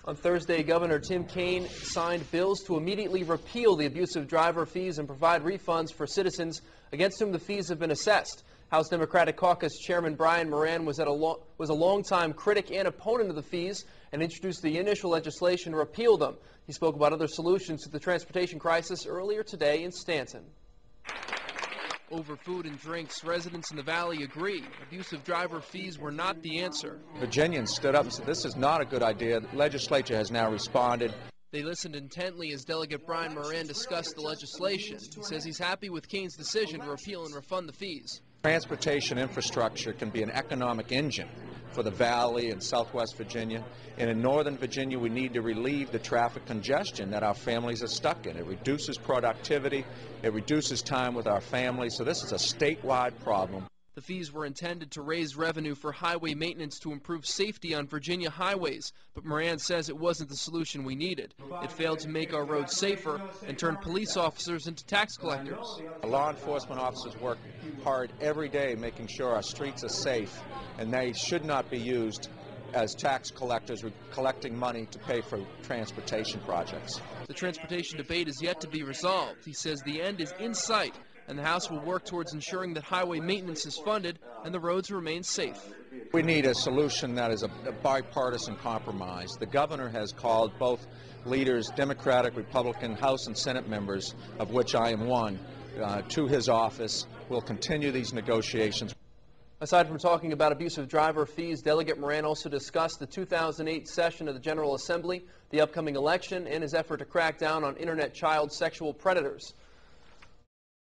On Thursday, Governor Tim Kaine signed bills to immediately repeal the abusive driver fees and provide refunds for citizens against whom the fees have been assessed. House Democratic Caucus Chairman Moran was a longtime critic and opponent of the fees and introduced the initial legislation to repeal them. He spoke about other solutions to the transportation crisis earlier today in Stanton. Over food and drinks, residents in the valley agree. Abusive driver fees were not the answer. Virginians stood up and said, this is not a good idea. The legislature has now responded. They listened intently as Delegate Moran discussed the legislation. He says he's happy with Kaine's decision to repeal and refund the fees. Transportation infrastructure can be an economic engine for the Valley and Southwest Virginia. And in Northern Virginia, we need to relieve the traffic congestion that our families are stuck in. It reduces productivity. It reduces time with our families. So this is a statewide problem. The fees were intended to raise revenue for highway maintenance to improve safety on Virginia highways, but Moran says it wasn't the solution we needed. It failed to make our roads safer and turned police officers into tax collectors. Law enforcement officers work hard every day making sure our streets are safe, and they should not be used as tax collectors collecting money to pay for transportation projects. The transportation debate is yet to be resolved. He says the end is in sight, and the House will work towards ensuring that highway maintenance is funded and the roads remain safe. We need a solution that is a bipartisan compromise. The governor has called both leaders, Democratic, Republican, House and Senate members, of which I am one, to his office. We'll continue these negotiations. Aside from talking about abusive driver fees, Delegate Moran also discussed the 2008 session of the General Assembly, the upcoming election, and his effort to crack down on internet child sexual predators.